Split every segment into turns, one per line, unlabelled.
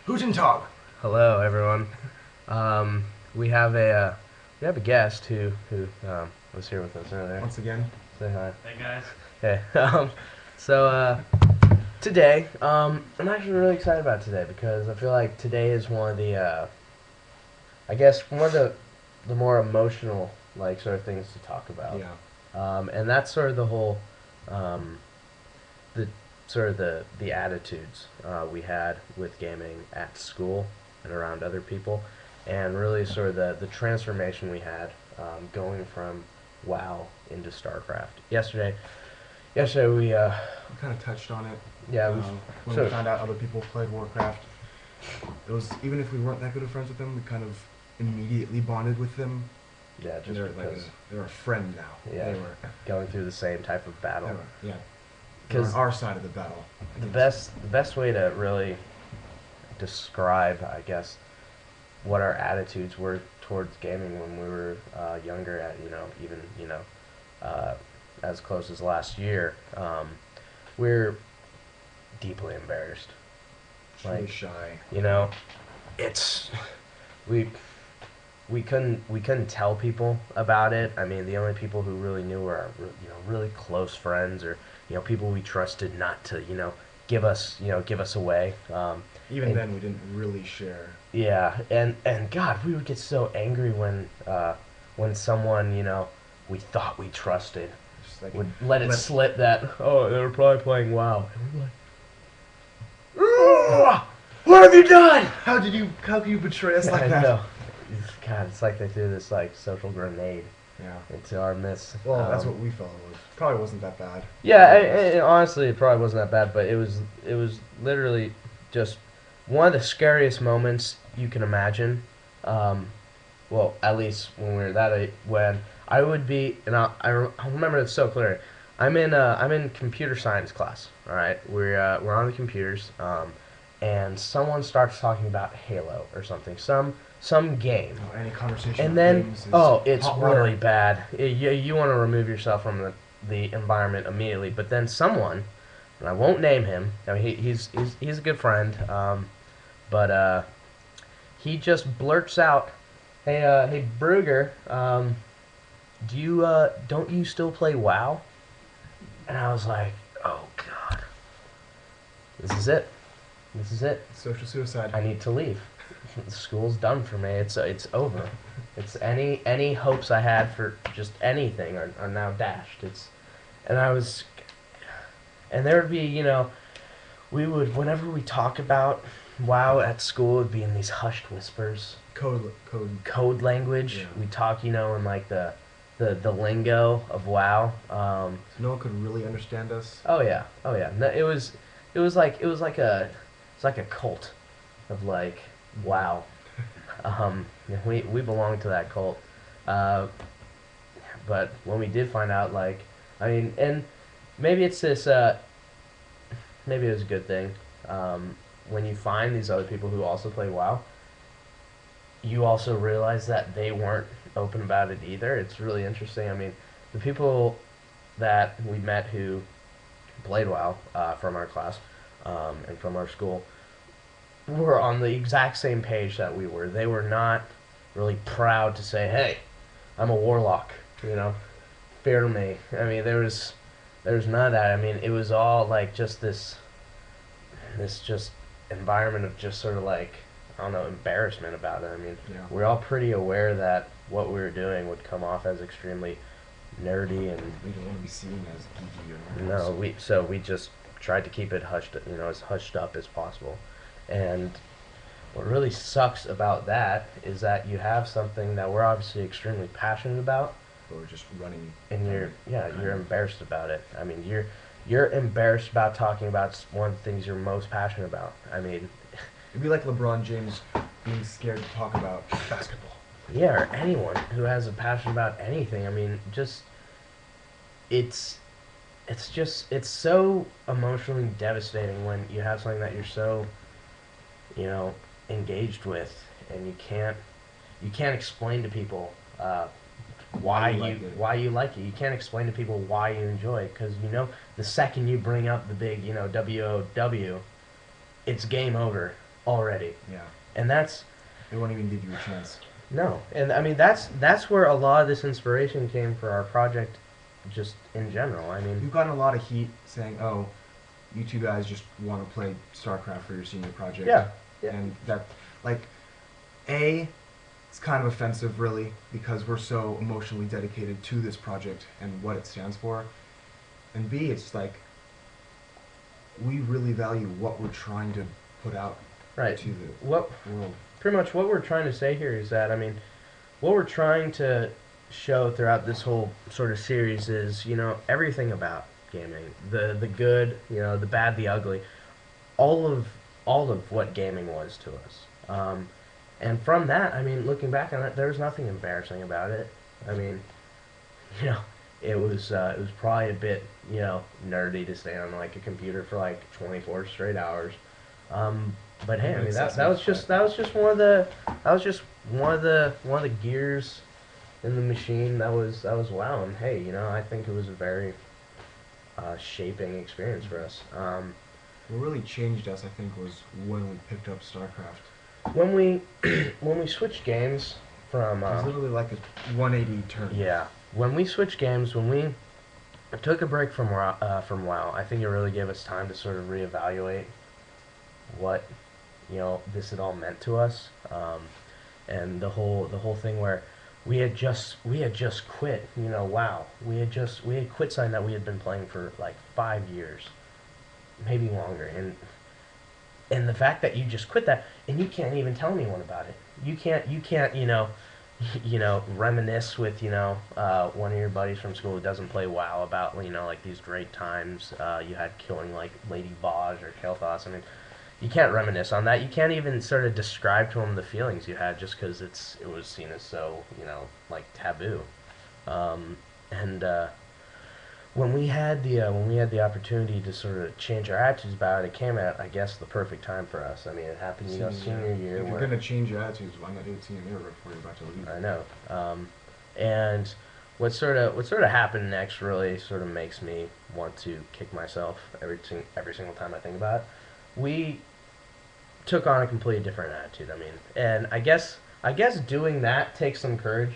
Guten Tag.
Hello, everyone. Um, we have a guest who was here with us earlier.
Once again.
Say hi.
Hey guys.
Hey. So today, I'm actually really excited about today because I feel like today is one of I guess one of the more emotional like sort of things to talk about.
Yeah.
And that's sort of the whole, um, the sort of the attitudes we had with gaming at school and around other people, and really sort of the transformation we had going from WoW into StarCraft. Yesterday
We kind of touched on it.
yeah
When
sort
we
of
found out other people played Warcraft, it was even if we weren't that good of friends with them, we kind of immediately bonded with them.
yeah
And
just
they're like
because
they're a friend now.
yeah
They were.
going through the same type of
They
battle.
were. Yeah. They're on
Because
our side of the battle.
the best way to really describe, I guess, what our attitudes were towards gaming when we were younger, at even uh, as close as last year, we're deeply embarrassed.
Just really
Like,
shy.
you know, it's we we couldn't tell people about it. I mean, the only people who really knew were our really close friends, or people we trusted not to give us away.
Even
And
then, we didn't really share.
yeah, and God, we would get so angry when someone we thought we trusted
Just like
would let it
let-
slip that they were probably playing WoW, and we're like, "Ugh, what have you done?"
How could you betray us like
I
that?
know. God, it's like they threw this like social grenade
Yeah.
into our midst.
Well, that's what we felt it was. Probably wasn't that bad.
Yeah, honestly, it probably wasn't that bad, but it was literally just one of the scariest moments you can imagine. Well, at least when we were that age, when I would be, and I remember it so clear. I'm in computer science class. All right, we're on the computers, and someone starts talking about Halo or something, some game.
Oh, any conversation.
And
with
then,
games is
it's
hot water.
really bad. You want to remove yourself from the environment immediately. But then someone, and I won't name him. I mean, he's a good friend. But he just blurts out, "Hey, Bruger, don't you still play WoW?" And I was like, "Oh God, this is it. This is it.
Social suicide.
I need to leave. School's done for me. It's over. It's any hopes I had for just anything are now dashed. And I was, and there would be we would, whenever we talk about WoW at school, it would be in these hushed whispers, code language.
Yeah.
We talk in like the lingo of WoW.
So no one could really understand us.
Oh yeah, oh yeah. No, it was like a cult of like WoW. Yeah, we belong to that cult. Uh, but when we did find out, like, I mean, and maybe it's this. Maybe it was a good thing. When you find these other people who also play WoW, you also realize that they weren't open about it either. It's really interesting. I mean, the people that we met who played WoW from our class and from our school were on the exact same page that we were. They were not really proud to say, "Hey, I'm a warlock," fear me. I mean, there was none of that. I mean, it was all like just this just environment of just sort of like, I don't know, embarrassment about it. I mean,
Yeah.
we're all pretty aware that what we were doing would come off as extremely nerdy, and
We don't want to be seen as geeky or
no, we just tried to keep it hushed, as hushed up as possible. And what really sucks about that is that you have something that we're obviously extremely passionate about,
But we're just running.
and
from
you're
it,
yeah
kind
you're
of.
embarrassed about it. I mean, you're embarrassed about talking about one of the things you're most passionate about. I mean,
It'd be like LeBron James being scared to talk about basketball.
yeah, or anyone who has a passion about anything. I mean, just it's it's so emotionally devastating when you have something that you're so you know engaged with, and you can't explain to people
Why you like it.
why you like it. You can't explain to people why you enjoy it, because the second you bring up the big WOW, it's game over already,
Yeah.
and that's
They won't even give you a chance.
no, and I mean that's where a lot of this inspiration came for our project, just in general. I mean,
We've gotten a lot of heat saying, "Oh, you two guys just want to play StarCraft for your senior project."
yeah, yeah,
And that, like, it's kind of offensive, really, because we're so emotionally dedicated to this project and what it stands for. And B, it's like, we really value what we're trying to put out
right.
to the
What
world.
pretty much what we're trying to say here is that, I mean, what we're trying to show throughout this whole sort of series is, everything about gaming, the good, the bad, the ugly, all of what gaming was to us. And from that, I mean, looking back on it, there was nothing embarrassing about it. I mean, you know, it was probably a bit, nerdy to stay on like a computer for like 24 straight hours. But hey, I mean that was just one of the gears in the machine that was wow. And hey, I think it was a very shaping experience for us.
What really changed us, I think, was when we picked up StarCraft.
When we when we switched games from
It was literally like a 180 turn.
yeah, when we switched games, when we took a break from WoW, I think it really gave us time to sort of reevaluate what this had all meant to us, and the whole thing where we had just quit. WoW. We had quit something that we had been playing for like 5 years, maybe longer, and the fact that you just quit that and you can't even tell anyone about it. You can't reminisce with one of your buddies from school who doesn't play WoW about like these great times you had killing like Lady Vaj or Kael'thas. I mean, you can't reminisce on that. You can't even sort of describe to them the feelings you had just because it was seen as so like taboo. And when we had the opportunity to sort of change our attitudes about it, it came at, I guess, the perfect time for us. I mean, it happened, senior year.
If you're gonna change your attitudes, why not do it senior year before you're about to leave?
I know. And what sort of happened next really sort of makes me want to kick myself every single time I think about it. We took on a completely different attitude. I mean, and I guess doing that takes some courage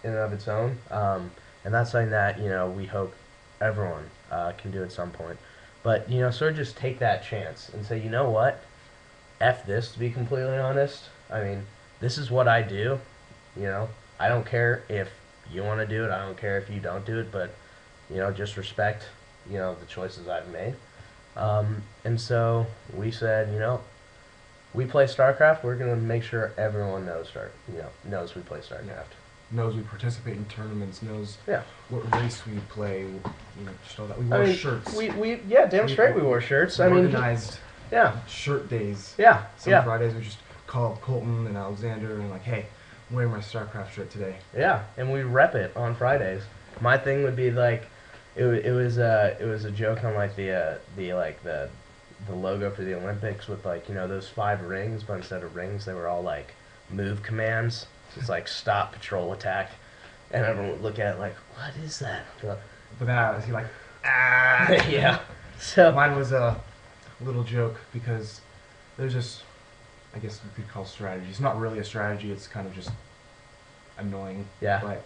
in and of its own. And that's something that we hope everyone can do at some point. But sort of just take that chance and say, you know what, F this, to be completely honest. I mean, this is what I do. I don't care if you want to do it. I don't care if you don't do it. But just respect the choices I've made. And so we said, we play StarCraft. We're gonna make sure everyone knows knows we play StarCraft.
Yeah. Knows we participate in tournaments, knows
Yeah.
what race we play, just all that. We wore shirts.
We damn straight we wore shirts.
We organized
yeah,
shirt days.
yeah,
Some
yeah,
Fridays we just call Colton and Alexander and like, hey, I'm wearing my StarCraft shirt today.
yeah, and we rep it on Fridays. My thing would be like, it was a joke on like the logo for the Olympics with like those 5 rings, but instead of rings they were all like move commands. So it's like stop, patrol, attack, and everyone would look at it like, what is that?
But then I was like, ah.
Yeah. So
mine was a little joke because there's this, I guess you could call strategy. It's not really a strategy. It's kind of just annoying.
Yeah.
But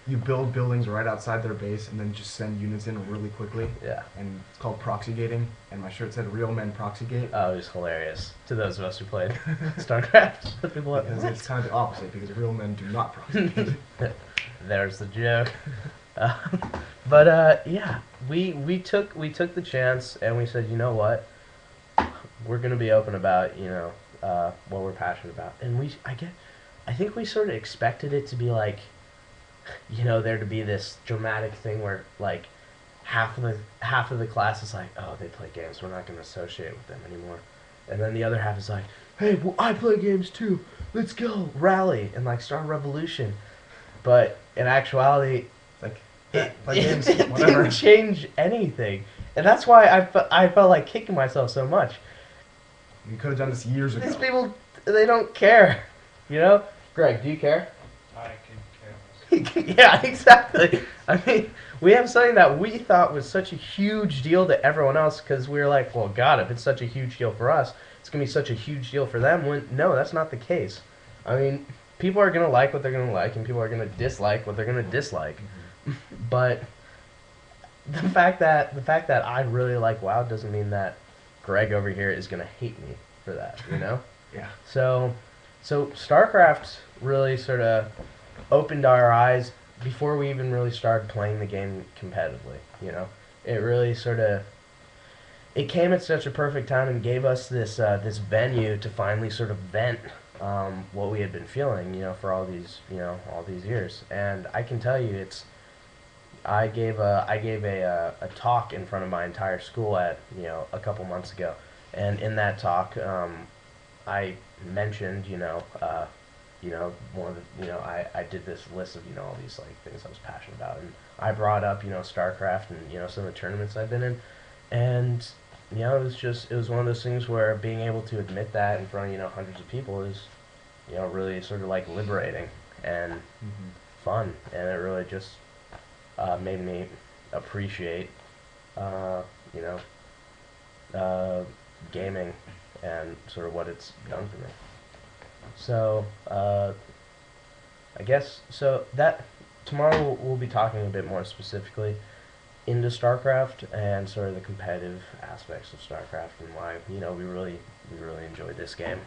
you build buildings right outside their base and then just send units in really quickly.
Yeah.
And it's called proxy gating. And my shirt said "Real Men Proxy Gate."
Oh, it was hilarious to those of us who played StarCraft. People like,
because it's kind of the opposite. Because real men do not proxy gate.
There's the joke. But yeah, we took the chance and we said, you know what, we're gonna be open about what we're passionate about, and I think we sort of expected it to be like, there to be this dramatic thing where like half of the class is like, oh, they play games, we're not going to associate with them anymore, and then the other half is like, hey, well, I play games too, let's go rally and like start a revolution. But in actuality,
Like,
it
play games,
it
whatever.
didn't change anything, and that's why I felt like kicking myself so much.
You could have done this years ago.
These people, they don't care, Greg, do you care?
I can care less.
Yeah, exactly. I mean, we have something that we thought was such a huge deal to everyone else because we were like, well, God, if it's such a huge deal for us, it's gonna be such a huge deal for them. When no, that's not the case. I mean, people are gonna like what they're gonna like, and people are gonna dislike what they're gonna dislike. But the fact that I really like WoW doesn't mean that Greg over here is gonna hate me for that. You know.
Yeah.
So StarCraft really sort of opened our eyes before we even really started playing the game competitively. You know, it really sort of it came at such a perfect time and gave us this venue to finally sort of vent what we had been feeling, you know, for all these years. And I can tell you, I gave a talk in front of my entire school at a couple months ago, and in that talk, I mentioned one of I did this list of all these like things I was passionate about, and I brought up StarCraft and some of the tournaments I've been in, and it was one of those things where being able to admit that in front of hundreds of people is really sort of like liberating and fun, and it really just made me appreciate you know gaming and sort of what it's done for me. So I guess so that tomorrow we'll be talking a bit more specifically into StarCraft and sort of the competitive aspects of StarCraft and why we really enjoy this game,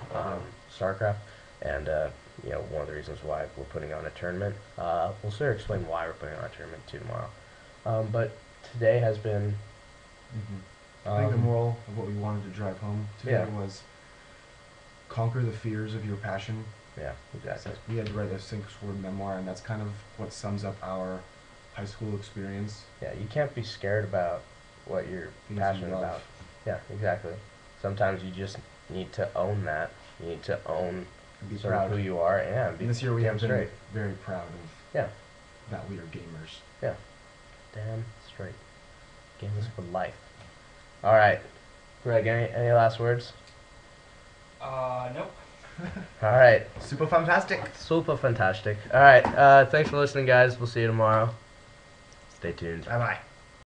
StarCraft, and one of the reasons why we're putting on a tournament. We'll sort of explain why we're putting on a tournament too tomorrow. But today has been.
I think the moral of what we wanted to drive home today
Yeah.
was conquer the fears of your passion.
Yeah, exactly.
We had to write a 6-word memoir, and that's kind of what sums up our high school experience.
Yeah, you can't be scared about what you're
Things you
passionate
love.
about. Yeah, exactly. Sometimes you just need to own that. You need to own
And be
sort
proud.
of who you are. Yeah, be
And this year we
damn
have been
straight.
very proud of
Yeah,
that we are gamers.
yeah, damn straight. Games for life. All right, Greg. Any last words?
Nope.
All right,
Super fantastic.
super fantastic. All right, thanks for listening, guys. We'll see you tomorrow. Stay tuned.
Bye bye.